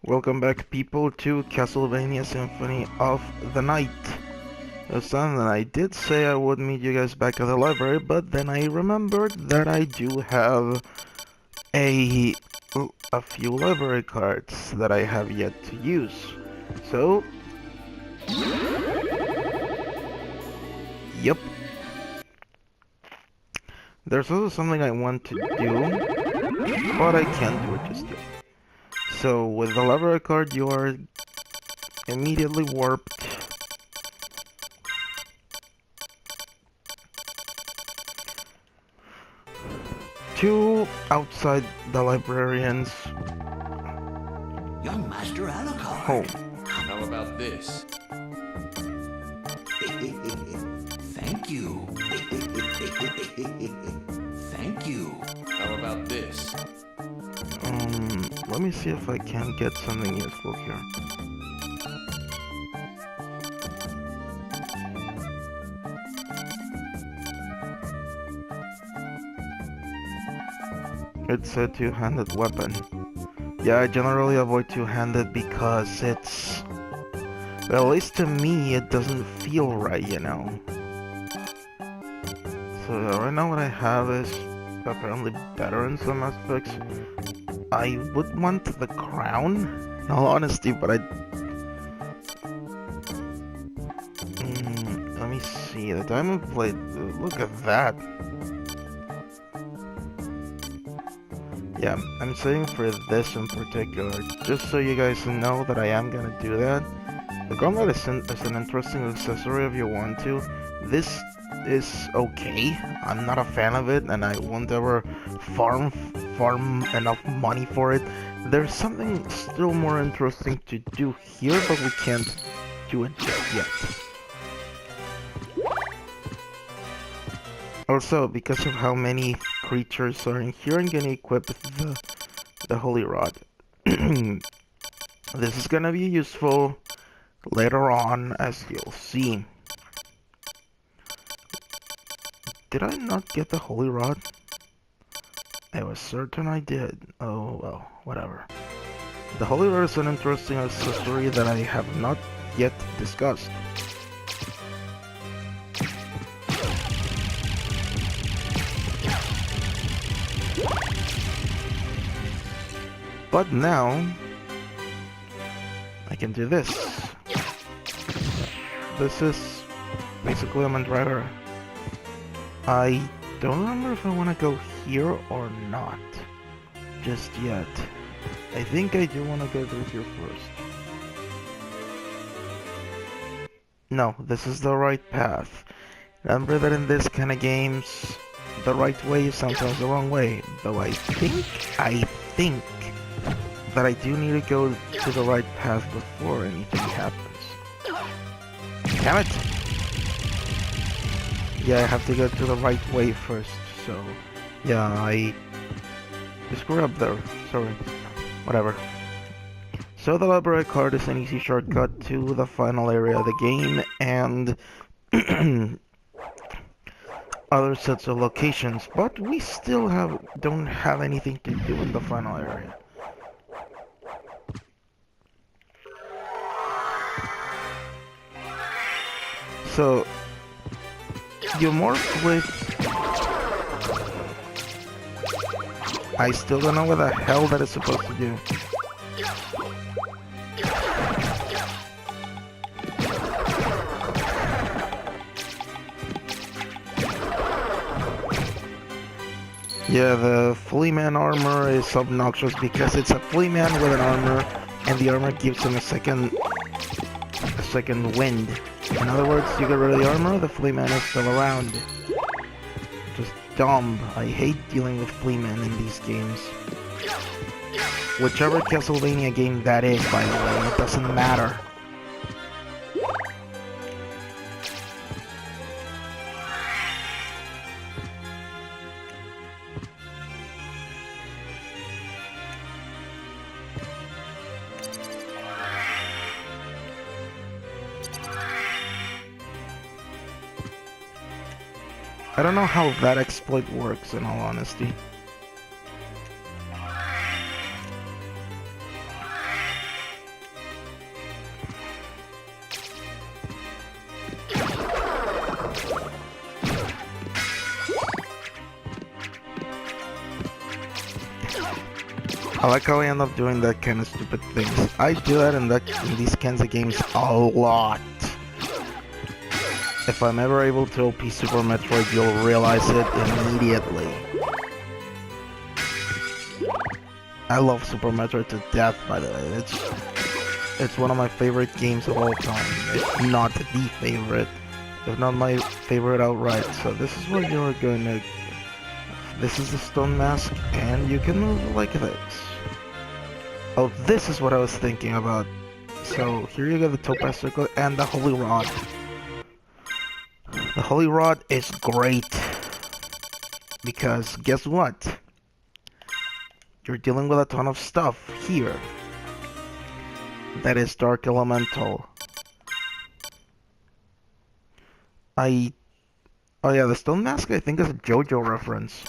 Welcome back, people, to Castlevania Symphony of the Night. And I did say I would meet you guys back at the library, but then I remembered that I do have a few library cards that I have yet to use. So, yep. There's also something I want to do, but I can't do it just yet. So, with the library card, you are immediately warped to outside the librarian's Young Master Alucard. home. How about this? Thank you. Thank you. How about this? Let me see if I can get something useful here. It's a two-handed weapon. Yeah, I generally avoid two-handed because it's... well, at least to me, it doesn't feel right, you know? So right now what I have is apparently better in some aspects. I would want the crown, in all honesty, but let me see, the diamond blade, look at that. Yeah, I'm saying for this in particular, just so you guys know that I am gonna do that. The gauntlet is an interesting accessory if you want to. This is okay. I'm not a fan of it, and I won't ever farm enough money for it. There's something still more interesting to do here, but we can't do it just yet. Also, because of how many creatures are in here, I'm gonna equip the Holy Rod. This is gonna be useful later on, as you'll see. Did I not get the Holy Rod? I was certain I did. Oh, well, whatever. The Holy Rod is an interesting accessory that I have not yet discussed. But now, I can do this. This is basically a Mandragora. I don't remember if I want to go here or not just yet. I think I do want to go through here first. No, this is the right path. Remember that in this kind of games, the right way is sometimes the wrong way. Though I think that I do need to go to the right path before anything happens. Damn it! Yeah, I have to go to the right way first, so... yeah, I screwed up there. Sorry. Whatever. So the library card is an easy shortcut to the final area of the game, and... other sets of locations, but we still don't have anything to do in the final area. So, you morph with... I still don't know what the hell that is supposed to do. Yeah, the Flea Man armor is obnoxious because it's a Flea Man with an armor, and the armor gives him a second wind. In other words, you get rid of the armor, the Flea Man is still around. Just dumb. I hate dealing with Flea Man in these games. Whichever Castlevania game that is, by the way, it doesn't matter. I don't know how that exploit works, in all honesty. I like how I end up doing that kind of stupid things. I do that in these kinds of games a lot. If I'm ever able to OP Super Metroid, you'll realize it immediately. I love Super Metroid to death, by the way. It's one of my favorite games of all time. If not the favorite. If not my favorite outright. So this is what you're gonna... This is the stone mask, and you can move like this. Oh, this is what I was thinking about. So here you go, the topaz circle and the holy rod. The holy rod is great. Because guess what? You're dealing with a ton of stuff here. That is dark elemental. Oh yeah, the stone mask I think is a JoJo reference.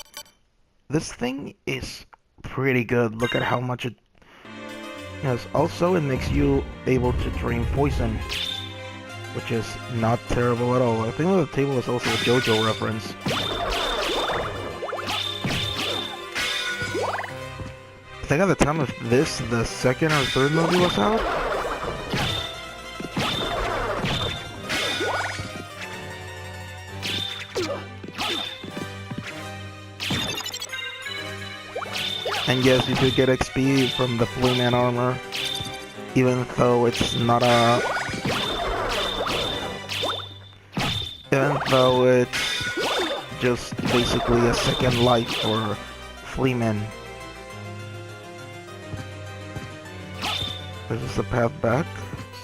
This thing is pretty good. Look at how much it has. Also, it makes you able to drain poison, which is not terrible at all. I think the table is also a JoJo reference. I think at the time of this, the second or third movie was out. And yes, you do get XP from the Flayman armor, even though it's not a... Even though it's just basically a second life for Flayman. This is the path back,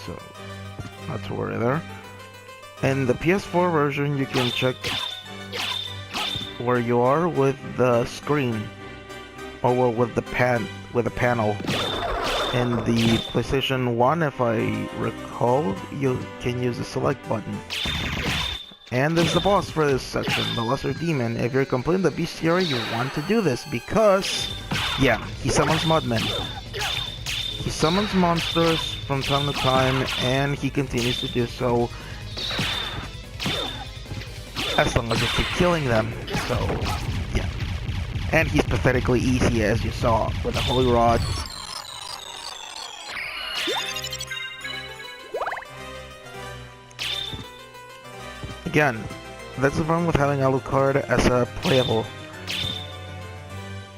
so not to worry there. In the PS4 version, you can check where you are with the screen. Or well, with the panel. In the PlayStation 1, if I recall, you can use the select button. And there's the boss for this section, the Lesser Demon. If you're completing the bestiary, you want to do this because, yeah, he summons Mudmen. He summons monsters from time to time, and he continues to do so as long as you keep killing them. So, yeah. And he's pathetically easy, as you saw, with a Holy Rod. Again, that's the problem with having Alucard as a playable.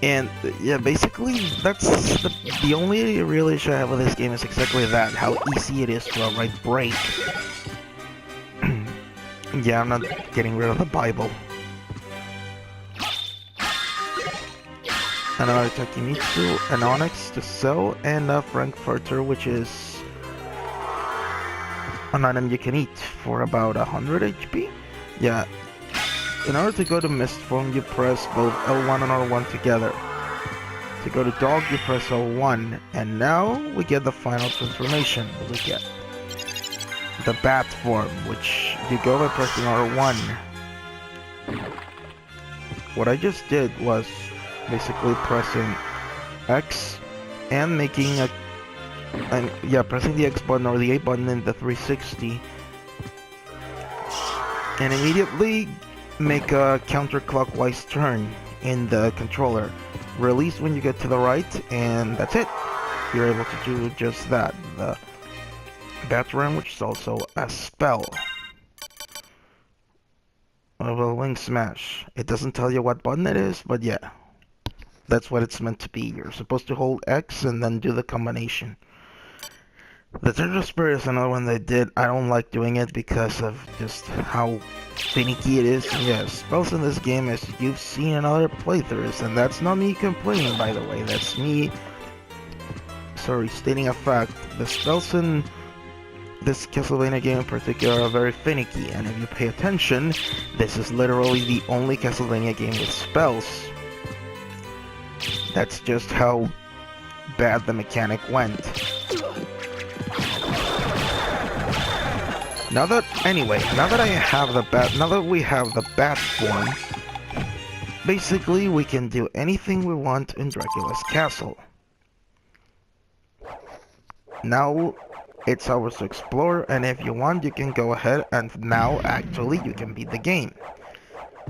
And, yeah, basically, that's the only real issue I have with this game is exactly that, how easy it is to outright break. Yeah, I'm not getting rid of the Bible. Another Takemitsu, an Onyx to sell, and a Frankfurter, which is an item you can eat for about 100 HP. Yeah. In order to go to Mist Form, you press both L1 and R1 together. To go to Dog, you press L1, and now we get the final transformation. We get the Bat Form, which you go by pressing R1. What I just did was basically pressing X and making a pressing the X button or the A button in the 360 and immediately make a counterclockwise turn in the controller. Release when you get to the right, and that's it. You're able to do just that. The Batram, which is also a spell of a Wing Smash. It doesn't tell you what button it is, but yeah. That's what it's meant to be. You're supposed to hold X and then do the combination. The Turtle Spirit is another one they did. I don't like doing it because of just how finicky it is. Yeah, spells in this game, as you've seen in other playthroughs, and that's not me complaining, by the way. That's me, stating a fact. The spells in this Castlevania game in particular are very finicky, and if you pay attention, this is literally the only Castlevania game with spells. That's just how bad the mechanic went. Now that we have the bat form, basically we can do anything we want in Dracula's castle. Now it's ours to explore, and if you want, you can go ahead and now actually you can beat the game.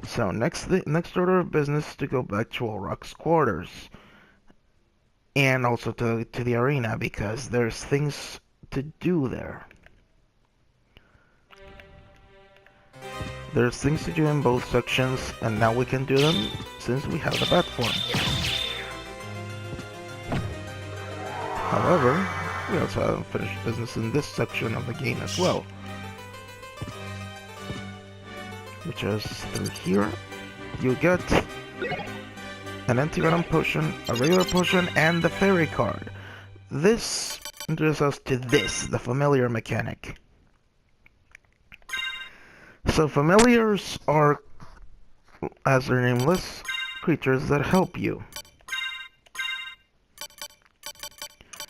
So next order of business is to go back to Olrock's quarters. and also to the arena, because there's things to do there. There's things to do in both sections, and now we can do them since we have the platform. However, we also haven't finished business in this section of the game as well. Which is through here. You get an anti-venom potion, a regular potion, and the fairy card. This introduces us to this, the familiar mechanic. So familiars are, as their name lists, creatures that help you.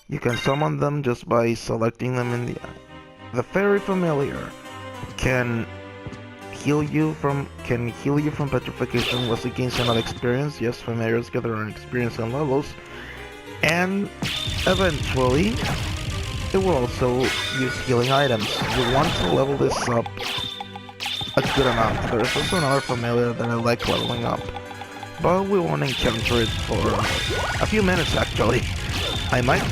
You can summon them just by selecting them in the fairy familiar can heal you from petrification once it gains another experience. Yes, familiars get their own experience and levels, and eventually it will also use healing items. You want to level this up a good amount. There is also another familiar that I like leveling up, but we won't encounter it for a few minutes actually. I might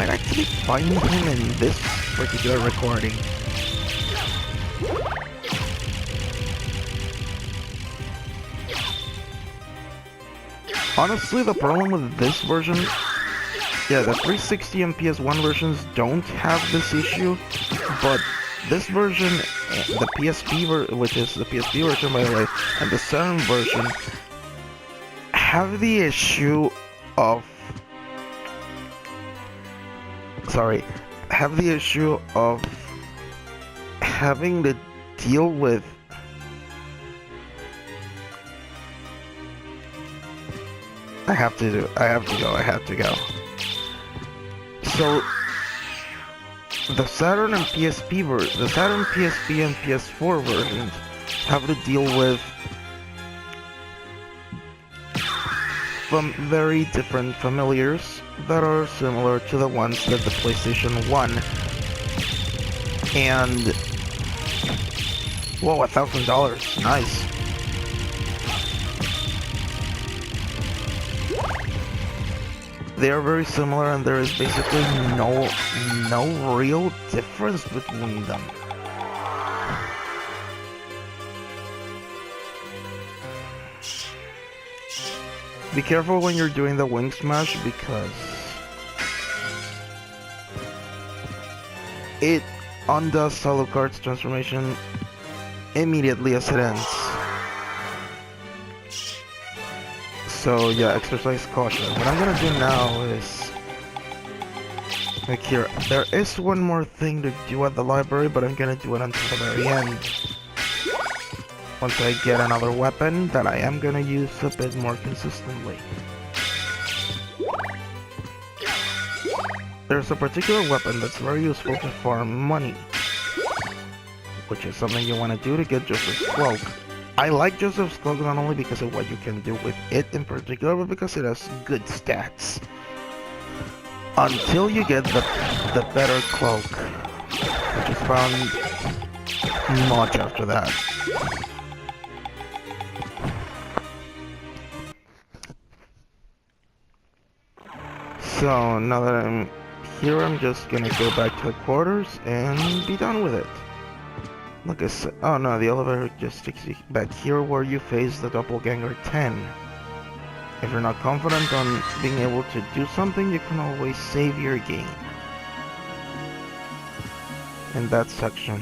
actually find him in this particular recording. Honestly, the problem with this version, yeah, the 360 and PS1 versions don't have this issue, but this version, the PSP which is the PSP version by the way, and the Saturn version, have the issue of having to deal with I have to go. So the Saturn and PSP the Saturn, PSP, and PS4 versions have to deal with very different familiars that are similar to the ones that the PlayStation 1 and whoa, $1,000, nice. They are very similar, and there is basically no real difference between them. Be careful when you're doing the wing smash, because it undoes Alucard's transformation immediately as it ends. So yeah, exercise caution. What I'm gonna do now is, like here, there is one more thing to do at the library, but I'm gonna do it until the very end. Once I get another weapon that I am gonna use a bit more consistently. There's a particular weapon that's very useful to farm money, which is something you want to do to get Joseph's Cloak. I like Joseph's Cloak not only because of what you can do with it in particular, but because it has good stats. Until you get the better cloak, which is found much after that. So now that I'm here, I'm just gonna go back to the quarters and be done with it. Like I said, oh no, the elevator just takes you back here where you face the Doppelganger 10. If you're not confident on being able to do something, you can always save your game in that section.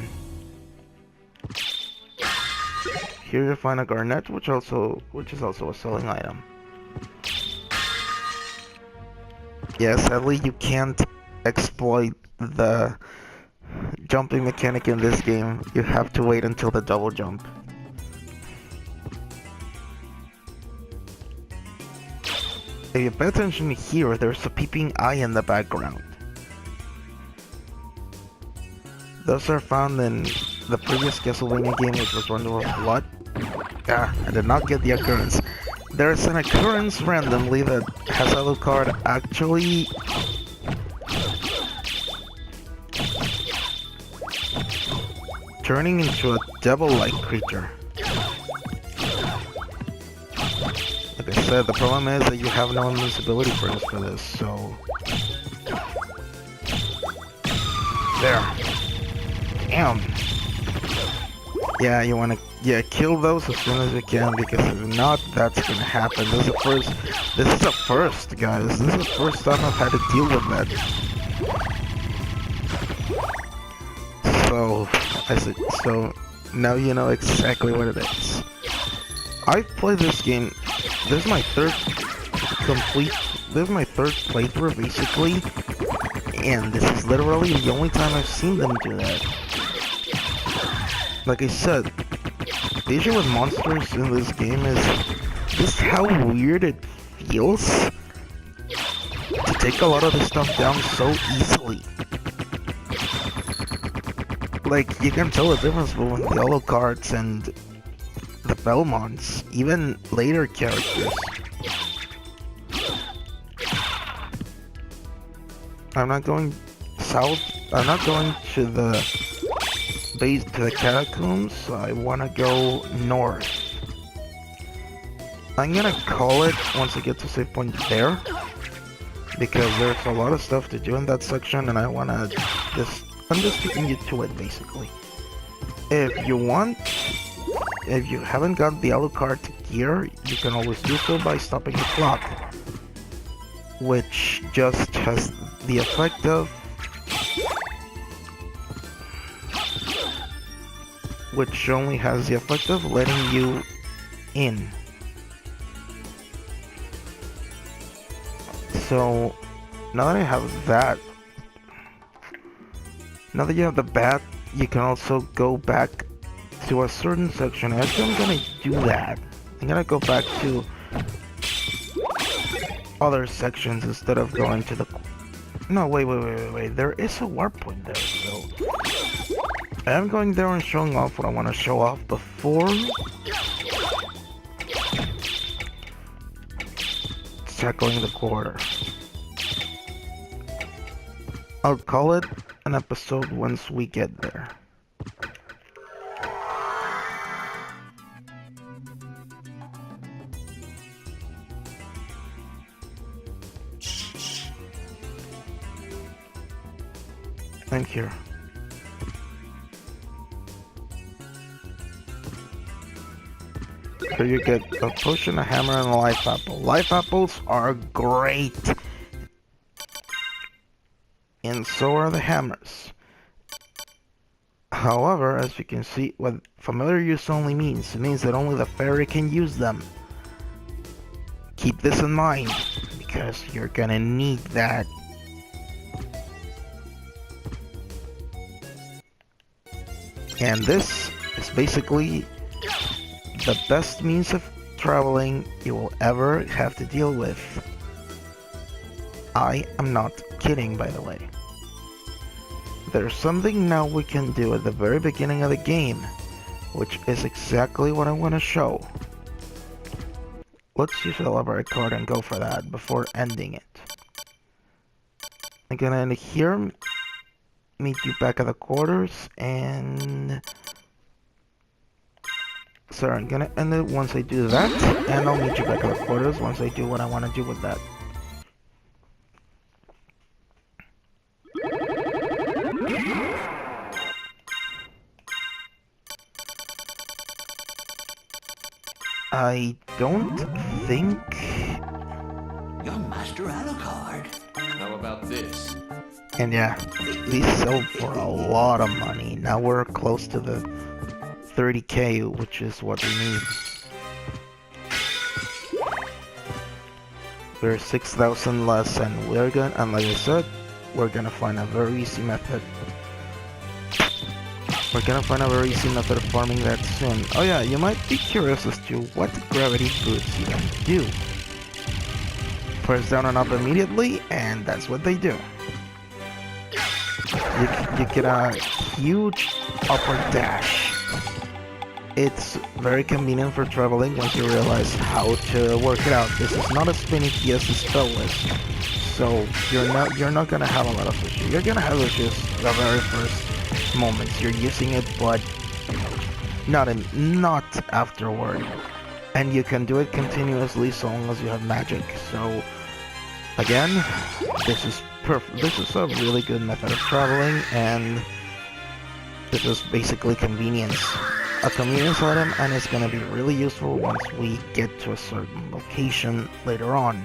Here you find a garnet, which is also a selling item. Yes, sadly you can't exploit the jumping mechanic in this game. You have to wait until the double jump. If you pay attention here, there's a peeping eye in the background. Those are found in the previous Castlevania game, which was Rondo of Blood. Ah, I did not get the occurrence. There's an occurrence randomly that has Alucard actually turning into a devil-like creature. Like I said, the problem is that you have no invincibility frames for this, so... There. Damn. Yeah, you wanna kill those as soon as you can, because if not, that's gonna happen. This is a first, guys. This is the first time I've had to deal with that. So now you know exactly what it is. I've played this game. This is my third playthrough, basically, and this is literally the only time I've seen them do that. Like I said, the issue with monsters in this game is just how weird it feels to take a lot of this stuff down so easily. Like, you can tell the difference between the yellow cards and the Belmonts, even later characters. I'm not going south, I'm not going to the base, to the catacombs, so I wanna go north. I'm gonna call it once I get to save point there, because there's a lot of stuff to do in that section, and I'm just taking you to it, basically. If you haven't got the Alucard gear, you can always do so by stopping the clock, which just has the effect of... which only has the effect of letting you in. So, now that I have that, now that you have the bat, you can also go back to a certain section. Actually, I'm gonna do that. I'm gonna go back to other sections instead of going to the... No, wait. There is a warp point there, so... I am going there and showing off what I want to show off before tackling the quarter. I'll call it an episode once we get there. Thank you. So you get a potion, a hammer, and a life apple. Life apples are great! And so are the hammers. However, as you can see, what familiar use only means, it means that only the fairy can use them. Keep this in mind, because you're gonna need that. And this is basically the best means of traveling you will ever have to deal with. I am not kidding, by the way. There's something now we can do at the very beginning of the game, which is exactly what I want to show. Let's use the library card and go for that before ending it. I'm gonna end it here, meet you back at the quarters, and... Sorry, I'm gonna end it once I do that, and I'll meet you back at the quarters once I do what I want to do with that. I don't think... Young Master Alucard. How about this? And yeah, these sold for a lot of money. Now we're close to the 30k, which is what we need. We're 6,000 less, and like I said, we're gonna find a very easy method. We're gonna find a very easy method of farming that soon. Oh yeah, you might be curious as to what gravity boots even do. Press down and up immediately, and that's what they do. You get a huge upward dash. It's very convenient for traveling once you realize how to work it out. This is not as finicky as the spell list, so you're not gonna have a lot of issues. You're gonna have issues the very first moments you're using it, but not afterward. and you can do it continuously so long as you have magic. So again, this is perfect. This is a really good method of traveling, and this is basically convenience. A convenience item, and it's gonna be really useful once we get to a certain location later on.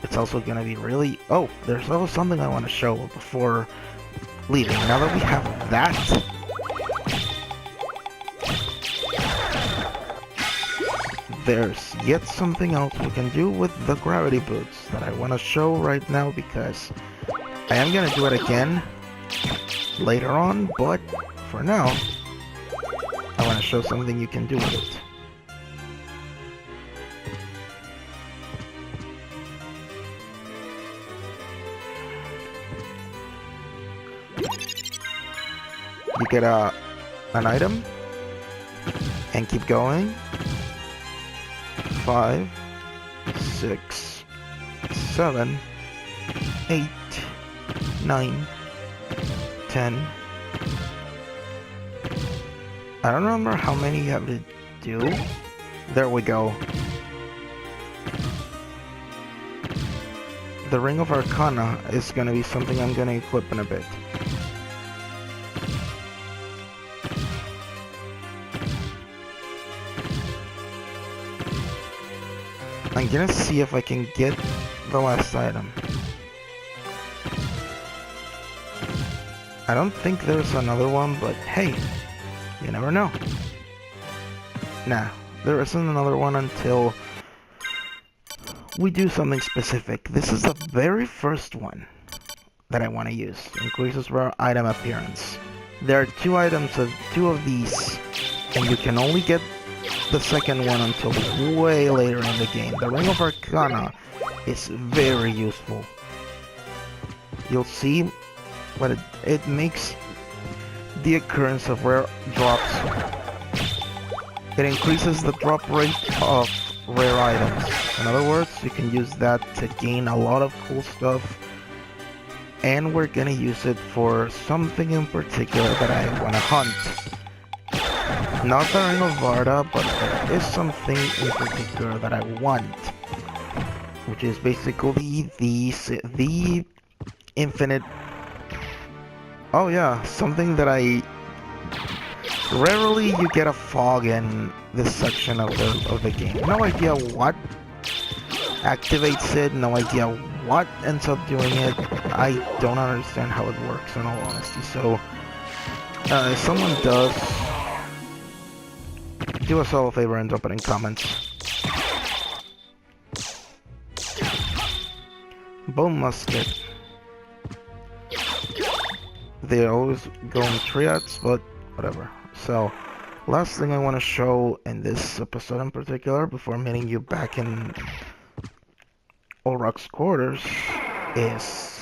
It's also gonna be really... Oh, there's also something I want to show before leaving. Now that we have that, there's yet something else we can do with the gravity boots that I want to show right now, because I am gonna do it again later on, but for now, I want to show something you can do with it. You get an item and keep going. 5, 6, 7, 8, 9, 10. I don't remember how many you have to do. There we go. The Ring of Arcana is gonna be something I'm gonna equip in a bit. I'm gonna see if I can get the last item. I don't think there's another one, but hey, you never know. Nah, there isn't another one until we do something specific. This is the very first one that I want to use. Increases rare item appearance. There are two of these, and you can only get the second one until way later in the game. The Ring of Arcana is very useful. You'll see what it makes the occurrence of rare drops. It increases the drop rate of rare items. In other words, you can use that to gain a lot of cool stuff, and we're gonna use it for something in particular that I wanna hunt. Not the Ring of Varda, but there is something in particular that I want, which is basically the infinite... Oh yeah, something that I... Rarely you get a fog in this section of the game. No idea what activates it, no idea what ends up doing it. I don't understand how it works, in all honesty. So, if someone does, do us all a favor and drop it in comments. Bone musket. They always go in triads, but whatever. So, last thing I want to show in this episode in particular, before meeting you back in Olrock's quarters, is...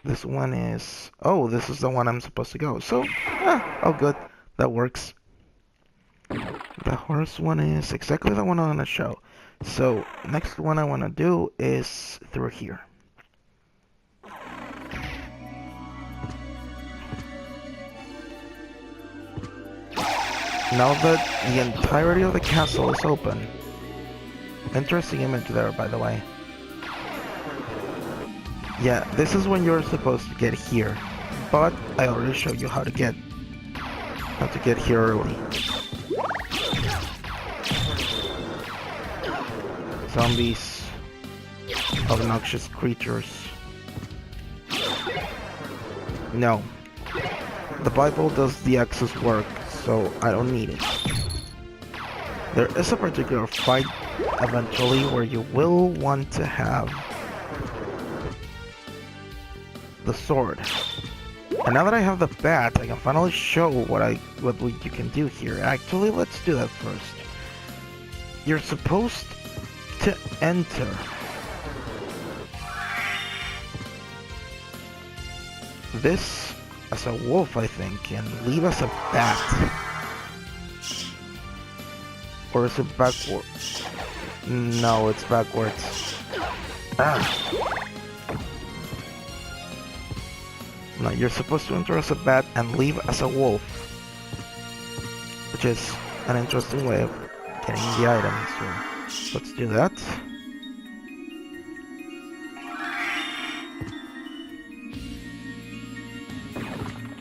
This one is... Oh, this is the one I'm supposed to go. So, oh good. That works. The horse one is exactly the one I want to show. So, next one I want to do is through here. Now that the entirety of the castle is open. Interesting image there, by the way. Yeah, this is when you're supposed to get here. But I already showed you how to get here early. Zombies. Obnoxious creatures. No. The Bible does the X's work, so I don't need it. There is a particular fight eventually where you will want to have the sword. And now that I have the bat, I can finally show what you can do here. Actually, let's do that first. You're supposed to enter this as a wolf, I think, and leave as a bat. Or is it backwards? No, it's backwards. No, you're supposed to enter as a bat and leave as a wolf. Which is an interesting way of getting the items. So let's do that.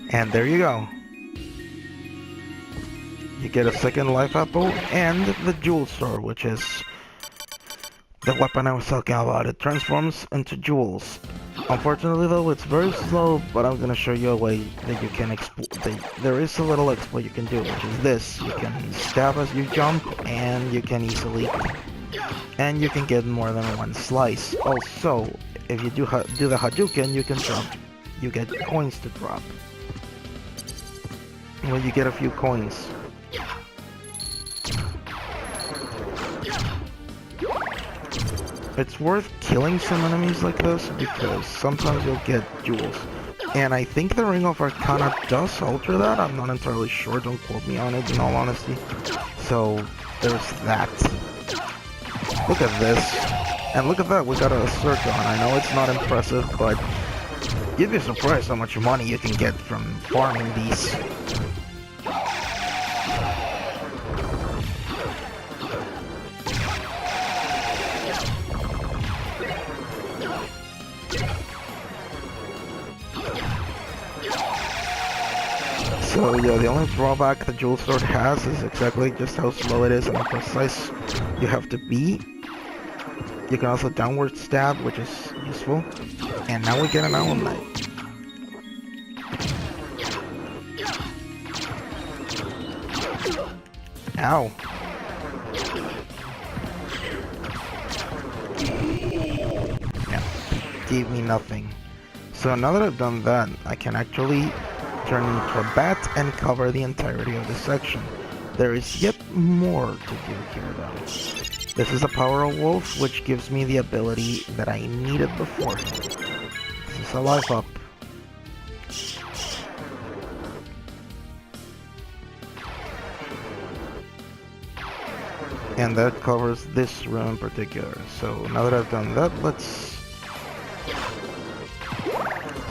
And there you go. You get a second life apple and the jewel sword, which is the weapon I was talking about. It transforms into jewels. Unfortunately though, it's very slow, but I'm gonna show you a way that you can exploit. There is a little exploit you can do, which is this. You can stab as you jump, and you can easily... And you can get more than one slice. Also, if you do the Hadouken, you can drop... You get coins to drop. Well, you get a few coins. It's worth killing some enemies like this because sometimes you'll get jewels. And I think the Ring of Arcana does alter that. I'm not entirely sure, don't quote me on it in all honesty. So there's that. Look at this. And look at that, we got a circle. And I know it's not impressive, but you'd be surprised how much money you can get from farming these. So yeah, the only drawback the jewel sword has is exactly just how slow it is and how precise you have to be. You can also downward stab, which is useful. And now we get an Owl Knight. Ow. Yeah, gave me nothing. So now that I've done that, I can actually turn into a bat and cover the entirety of this section. There is yet more to do here though. This is the Power of Wolf, which gives me the ability that I needed before. This is a life up. And that covers this room in particular. So now that I've done that, let's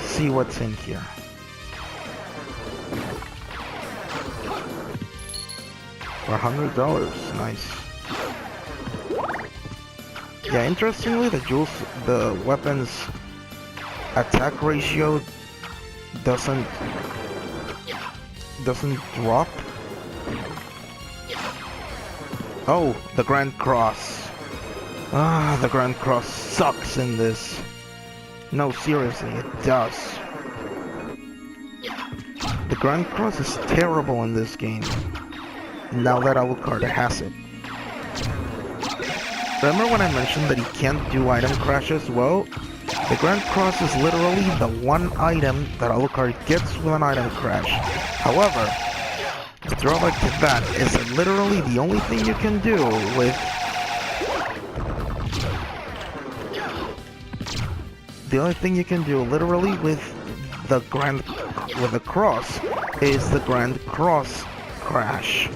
see what's in here. For $100, nice. Yeah, interestingly, the weapon's attack ratio doesn't drop. Oh, the Grand Cross. Ah, the Grand Cross sucks in this. No, seriously, it does. The Grand Cross is terrible in this game. Now that Alucard has it. Remember when I mentioned that he can't do item crashes? Well, the Grand Cross is literally the one item that Alucard gets with an item crash. However, the drawback to that is that literally the only thing you can do with the cross is the Grand Cross crash.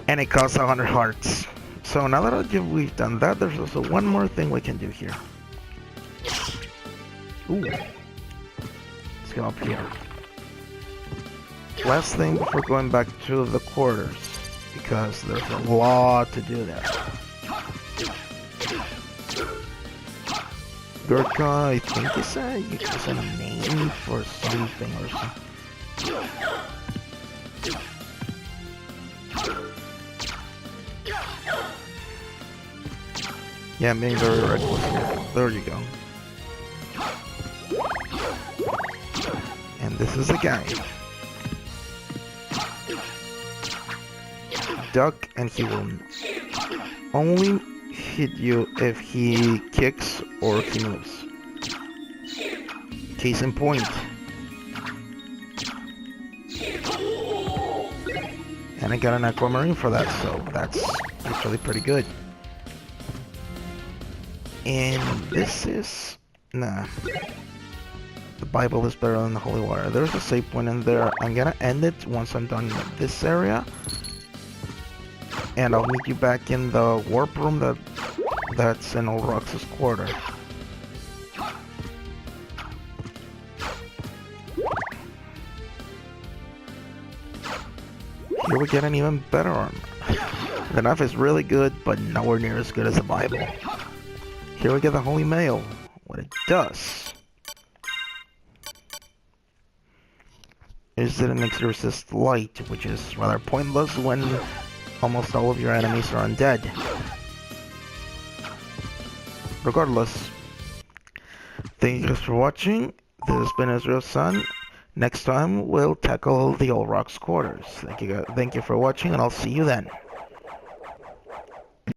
And it costs 100 hearts. So now that we've done that, there's also one more thing we can do here. Ooh. Let's go up here. Last thing before going back to the quarters, because there's a lot to do there. Gurkha, I think is a name for something or something. Yeah, I'm being very reckless here. There you go. And this is a guy. Duck, and he will only hit you if he kicks or if he moves. Case in point. And I got an aquamarine for that, so that's actually pretty good. And this is... nah. The Bible is better than the Holy Water. There's a save point in there. I'm gonna end it once I'm done with this area. And I'll meet you back in the warp room that's in Olrox's quarter. Here we get an even better armor. The knife is really good, but nowhere near as good as the Bible. Here we get the Holy Mail. What it does is that it makes you resist light, which is rather pointless when almost all of your enemies are undead. Regardless, thank you guys for watching. This has been Israel's Son. Next time we'll tackle the Old Rock's quarters. Thank you for watching, and I'll see you then.